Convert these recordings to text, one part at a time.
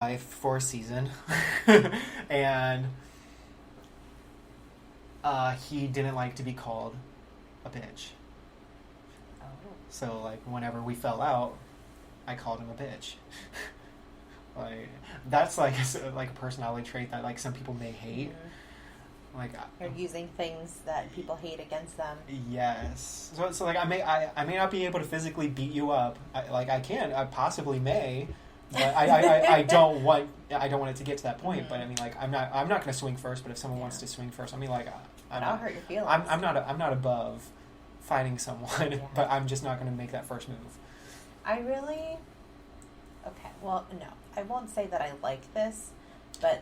life for a season, and he didn't like to be called a bitch. Oh. So, like, whenever we fell out, I called him a bitch. Like, that's like a personality trait that like some people may hate. Mm-hmm. Like, You're using things that people hate against them. Yes. So like I may not be able to physically beat you up. I possibly may, but I don't want it to get to that point. Mm-hmm. But I mean, like, I'm not going to swing first. But if someone wants to swing first, I mean, like, I'll hurt your feelings. I'm not above fighting someone, Yeah. but I'm just not going to make that first move. Okay, well, no. I won't say that I like this, but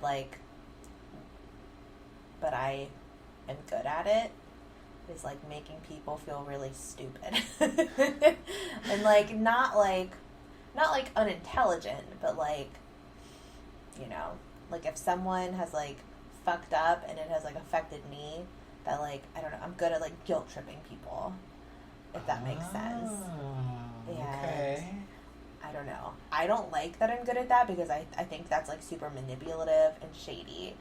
I am good at it, is like making people feel really stupid. And not unintelligent, but like, like if someone has like fucked up and it has like affected me, that like, I don't know, I'm good at like guilt tripping people, if that makes sense. Okay. I don't know. I don't like that I'm good at that because I think that's like super manipulative and shady.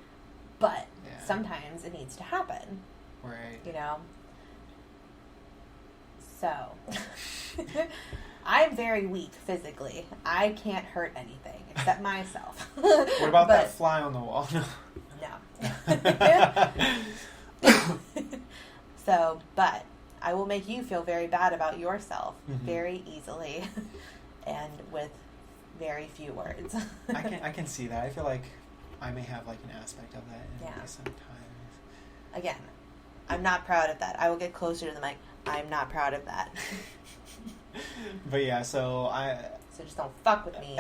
But sometimes it needs to happen. Right. So, I'm very weak physically. I can't hurt anything except myself. What about that fly on the wall? No. So, but I will make you feel very bad about yourself very easily and with very few words. I can see that. I feel like I may have like an aspect of that in me sometimes. Again, I'm not proud of that. I will get closer to the mic. I'm not proud of that. But yeah, so just don't fuck with me.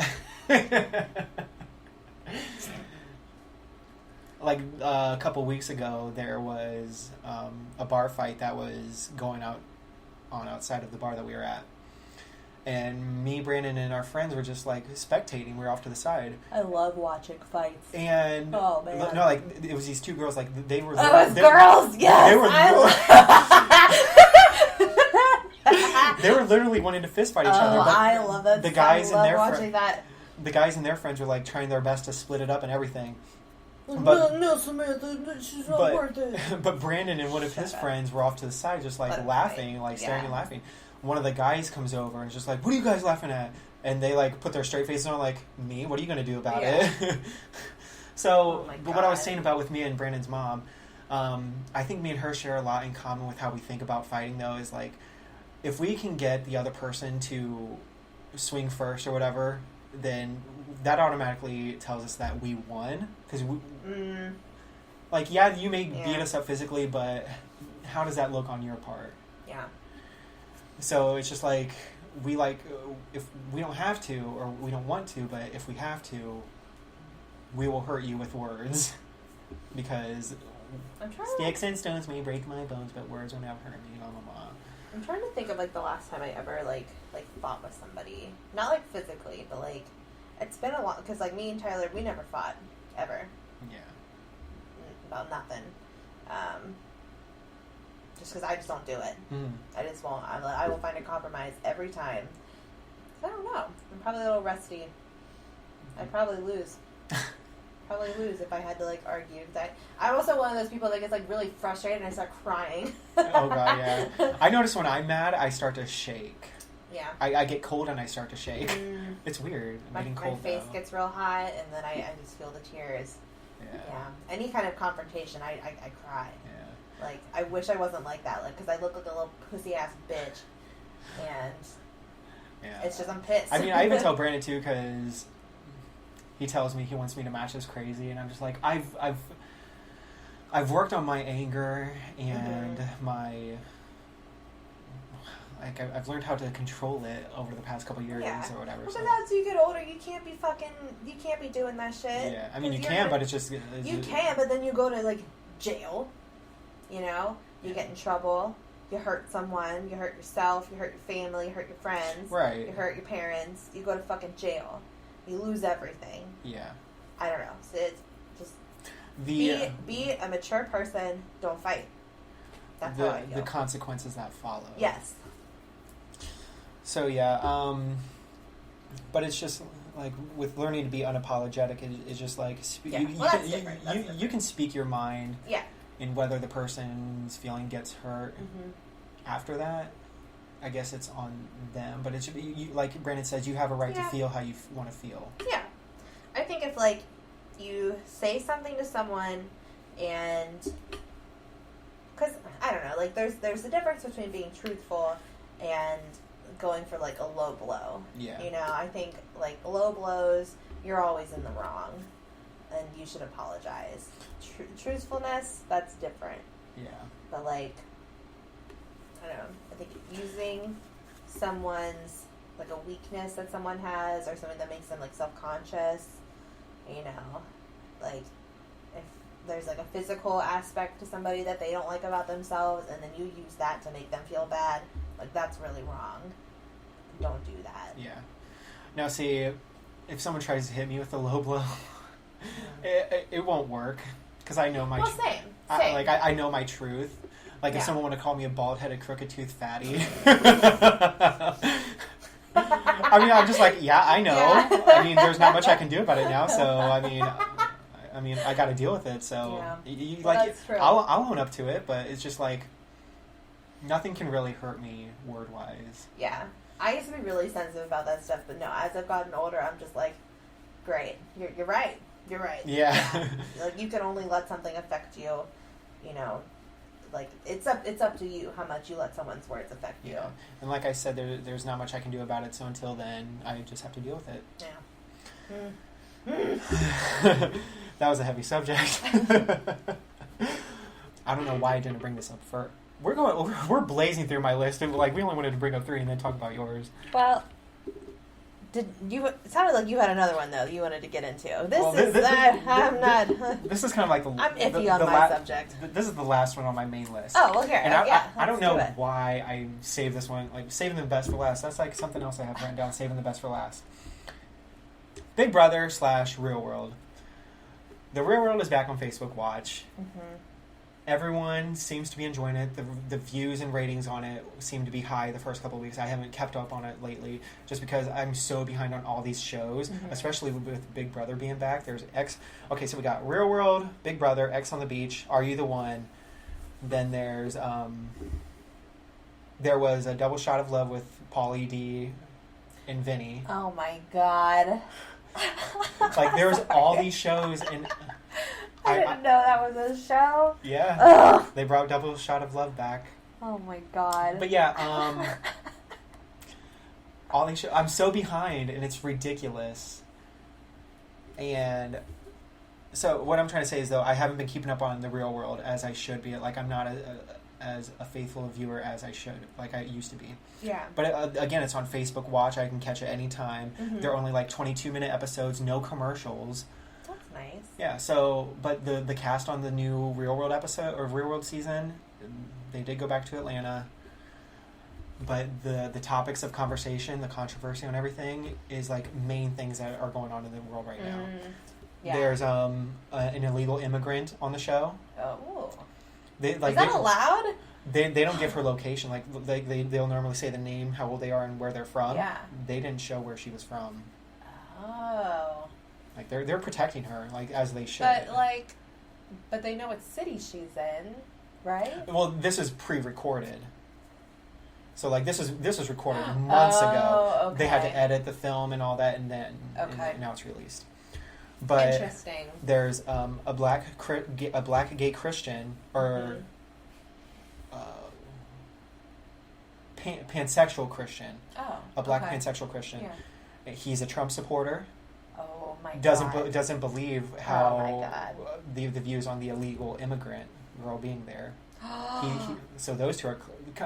Like a couple weeks ago, there was a bar fight that was going on outside of the bar that we were at. And me, Brandon, and our friends were just like spectating. We were off to the side. I love watching fights. And oh man, no, like it was these two girls. Like they were. Oh, it was girls. Yes, they were literally wanting to fist fight each other. But I love that. The guys and their watching that. The guys and their friends were like trying their best to split it up and everything. No, Samantha, she's not worth it. But Brandon and one of his friends were off to the side, just like laughing, like staring and laughing. One of the guys comes over and is just like, "What are you guys laughing at?" And they like put their straight faces on, like, "Me? What are you going to do about it?" So, but what I was saying about with me and Brandon's mom, I think me and her share a lot in common with how we think about fighting. Though, is like, if we can get the other person to swing first or whatever, then that automatically tells us that we won. Because like, you may beat us up physically, but how does that look on your part? Yeah. So it's just like, we like, if we don't have to, or we don't want to, but if we have to, we will hurt you with words. Because sticks and stones may break my bones, but words will never hurt me, blah, blah, blah. I'm trying to think of like the last time I ever like fought with somebody. Not like physically, but like, it's been a while, because like me and Tyler, we never fought, ever. Yeah. About nothing. Just because I just don't do it. I just won't. I will find a compromise every time. I don't know. I'm probably a little rusty. I'd probably lose. If I had to like argue. I'm also one of those people that gets like really frustrated and I start crying. Oh god, yeah. I notice when I'm mad, I start to shake. Yeah. I get cold and I start to shake. It's weird. I'm getting cold. My face gets real hot and then I just feel the tears. Yeah. Any kind of confrontation, I cry. Yeah. Like, I wish I wasn't like that, like, because I look like a little pussy-ass bitch, and it's just, I'm pissed. I mean, I even tell Brandon, too, because he tells me he wants me to match as crazy, and I'm just like, I've worked on my anger, and I've learned how to control it over the past couple years or whatever. Well, but as you get older, you can't be doing that shit. Yeah, I mean, you can, but it's just... You can, but then you go to, like, jail. You get in trouble, you hurt someone, you hurt yourself, you hurt your family, you hurt your friends, you hurt your parents, you go to fucking jail, you lose everything. Yeah. I don't know. So it's just be a mature person. Don't fight. That's how I feel. The consequences that follow. Yes. So yeah, but it's just like with learning to be unapologetic is just like you can speak your mind. Yeah. In whether the person's feeling gets hurt after that, I guess it's on them. But it should be like Brandon says, you have a right to feel how you want to feel. Yeah, I think if like you say something to someone, and because I don't know, like there's a difference between being truthful and going for like a low blow. Yeah. You know, I think like low blows, you're always in the wrong, and you should apologize. Truthfulness, that's different. Yeah. But like, I don't know. I think using someone's like a weakness that someone has, or something that makes them like self-conscious, you know, like if there's like a physical aspect to somebody that they don't like about themselves, and then you use that to make them feel bad, like that's really wrong. Don't do that. Yeah. Now, see, if someone tries to hit me with a low blow, it won't work because I know my. Well, same. I know my truth. Like if someone want to call me a bald-headed, crooked-toothed fatty. I mean, I'm just like, yeah, I know. Yeah. I mean, there's not much I can do about it now. So I mean, I got to deal with it. So that's true. I'll own up to it, but it's just like nothing can really hurt me word-wise. Yeah, I used to be really sensitive about that stuff, but no, as I've gotten older, I'm just like, great, you're right. You're right. Yeah. Like you can only let something affect you, you know. Like it's up to you how much you let someone's words affect you. Yeah. And like I said, there's not much I can do about it. So until then, I just have to deal with it. Yeah. That was a heavy subject. I don't know why I didn't bring this up first. We're blazing through my list, and like we only wanted to bring up 3 and then talk about yours. Well, it sounded like you had another one though you wanted to get into. I'm not. This is kind of like I'm iffy on my subject. This is the last one on my main list. Oh, okay. And I don't know why I saved this one. Like saving the best for last. That's like something else I have written down. Saving the best for last. Big Brother / Real World. The Real World is back on Facebook Watch. Mm-hmm. Everyone seems to be enjoying it. The views and ratings on it seem to be high the first couple of weeks. I haven't kept up on it lately just because I'm so behind on all these shows, especially with Big Brother being back. There's X. Okay, so we got Real World, Big Brother, X on the Beach, Are You the One? Then there's there was a Double Shot of Love with Pauly D and Vinny. Oh my God. Like there's all these shows and I didn't know that was a show. Yeah. Ugh. They brought Double Shot of Love back. Oh my God. But yeah, all these shows, I'm so behind and it's ridiculous. And so what I'm trying to say is though, I haven't been keeping up on the Real World as I should be. Like I'm not as a faithful viewer as I should, like I used to be. Yeah. But again, it's on Facebook Watch. I can catch it anytime. Mm-hmm. They're only like 22-minute episodes, no commercials. That's nice. Yeah, so, but the cast on the new Real World episode, or Real World season, they did go back to Atlanta. But the topics of conversation, the controversy on everything, is like main things that are going on in the world right now. Yeah. There's an illegal immigrant on the show. Oh. Is that allowed? They don't give her location. Like they'll normally say the name, how old they are, and where they're from. Yeah. They didn't show where she was from. Oh. Like they're protecting her, like as they should. But they know what city she's in, right? Well, this is pre-recorded. So like this was recorded months ago. Okay. They had to edit the film and all that, and then and now it's released. But interesting. There's a black gay Christian or pansexual Christian. Oh. A black pansexual Christian. Yeah. He's a Trump supporter. Oh my God. Doesn't believe how the views on the illegal immigrant girl being there. So those two are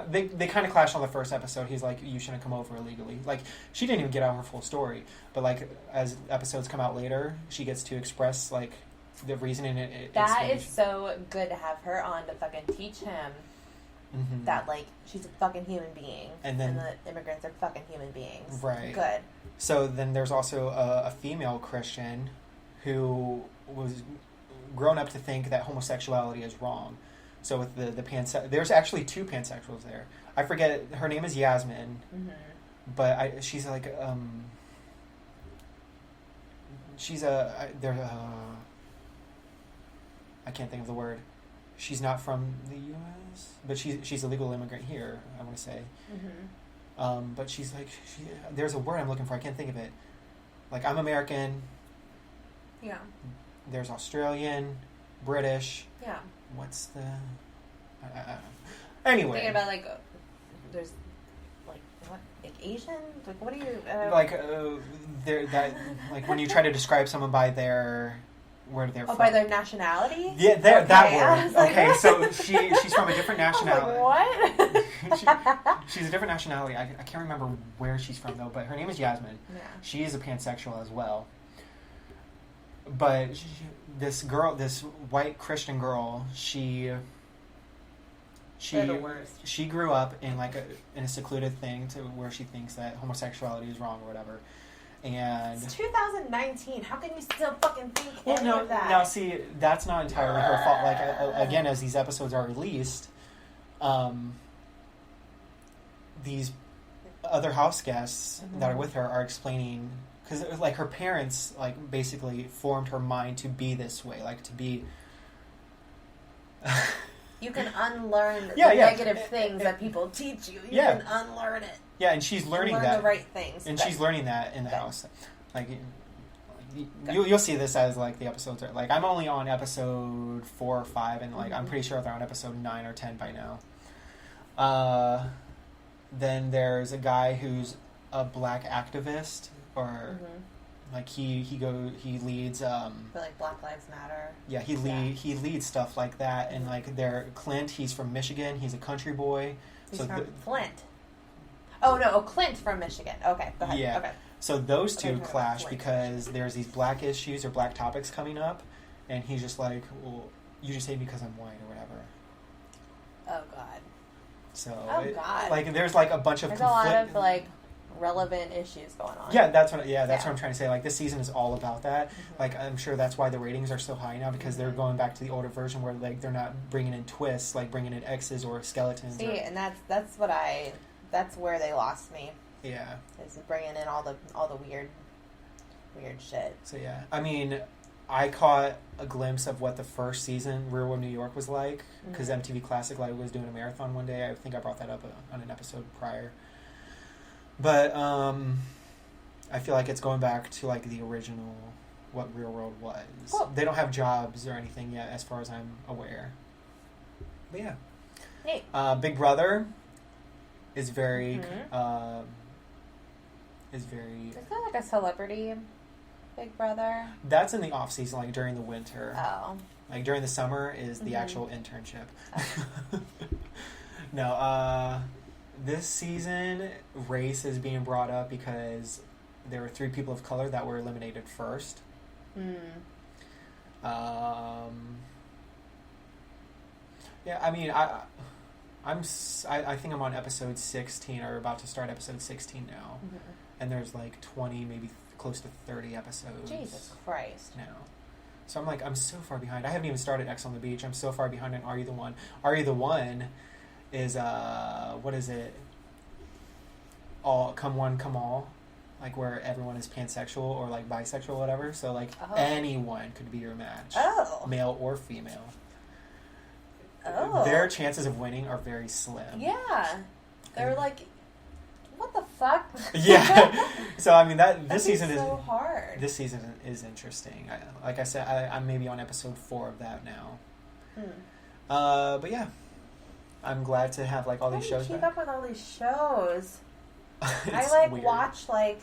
they kind of clashed on the first episode. He's like, you shouldn't come over illegally. Like she didn't even get out her full story, but like as episodes come out later, she gets to express like the reasoning. That is so good to have her on to fucking teach him that like she's a fucking human being, and the immigrants are fucking human beings. Right. Good. So then there's also a female Christian who was grown up to think that homosexuality is wrong. So with the there's actually 2 pansexuals there. I forget her name is Yasmin, but she's like she's I can't think of the word. She's not from the U.S., but she's a legal immigrant here, I want to say. Mm-hmm. But she's like, there's a word I'm looking for. I can't think of it. Like, I'm American. Yeah. There's Australian, British. Yeah. What's the... Anyway. Thinking about, like, there's, like, what? Like, Asian? Like, what do you... like, when you try to describe someone by their... Where they're from. By their nationality? Yeah, okay. That word. Okay, so she's from a different nationality. What? She's a different nationality. I can't remember where she's from, though, but her name is Yasmin. Yeah. She is a pansexual as well. But this girl, this white Christian girl, she grew up in like in a secluded thing to where she thinks that homosexuality is wrong or whatever. And it's 2019. How can you still fucking think any of that? Now, see, that's not entirely her fault. Like, again, as these episodes are released, these other house guests that are with her are explaining, because like her parents like basically formed her mind to be this way, like to be. You can unlearn the negative things that people teach you. You can unlearn it. Yeah, and she's learning that. The right things. And she's learning that in the house. Like, you'll see this as, like, the episodes are... Like, I'm only on episode 4 or 5, and, like, I'm pretty sure they're on episode 9 or 10 by now. Then there's a guy who's a black activist, or... Like, he leads... For, like, Black Lives Matter. Yeah, he leads stuff like that, and, like, Clint, he's from Michigan, he's a country boy. He's from Flint. Oh, no, Clint from Michigan. Okay, go ahead. Yeah. Okay. So those two clash because there's these black issues or black topics coming up, and he's just like, well, you just hate me because I'm white or whatever. Oh, God. So, God. Like, there's, like, a bunch of There's a lot of, like, relevant issues going on. Yeah, that's what I'm trying to say. Like, this season is all about that. Like, I'm sure that's why the ratings are so high now, because they're going back to the older version where, like, they're not bringing in twists, like bringing in X's or skeletons. See, and that's where they lost me. Yeah. Is bringing in all the weird shit. So, yeah. I mean, I caught a glimpse of what the first season, Real World New York, was like, because MTV Classic Live was doing a marathon one day. I think I brought that up on an episode prior. But I feel like it's going back to, like, the original, what Real World was. Cool. They don't have jobs or anything yet, as far as I'm aware. But, yeah. Neat. Big Brother is very... Is there, like, a celebrity Big Brother? That's in the off season, like during the winter. Oh. Like during the summer is the actual internship. Oh. No, this season race is being brought up because there were 3 people of color that were eliminated first. Yeah, I mean, I think I'm on episode 16, or about to start episode 16 now. And there's like 20, maybe close to 30 episodes. Jesus Christ. Now. So I'm like, I'm so far behind. I haven't even started X on the Beach. I'm so far behind on Are You the One? Are You the One is, what is it? All, come one, come all. Like, where everyone is pansexual or, like, bisexual or whatever. So, like, anyone could be your match. Oh. Male or female. Oh. Their chances of winning are very slim. Yeah. They're like, what the fuck? Yeah. So, I mean, this season is so hard. This season is interesting. Like I said, I'm maybe on episode 4 of that now. But yeah. I'm glad to have, like, all these shows. How do you keep up with all these shows? I like weird. watch like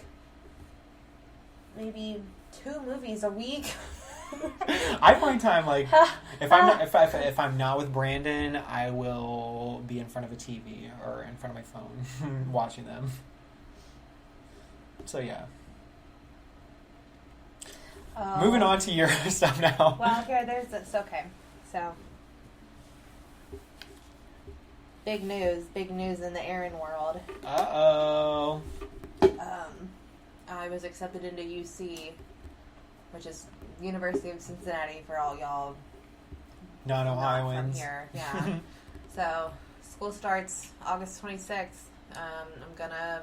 maybe 2 movies a week. I find time, like, if I'm not with Brandon, I will be in front of a TV or in front of my phone watching them. So yeah. Moving on to your stuff now. Well, here there's this. Okay, so big news in the Erin world. Uh-oh. I was accepted into UC, which is University of Cincinnati for all y'all non-Ohioans from here. Yeah. So school starts August 26th. I'm gonna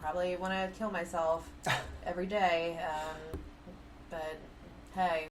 probably want to kill myself every day. But hey.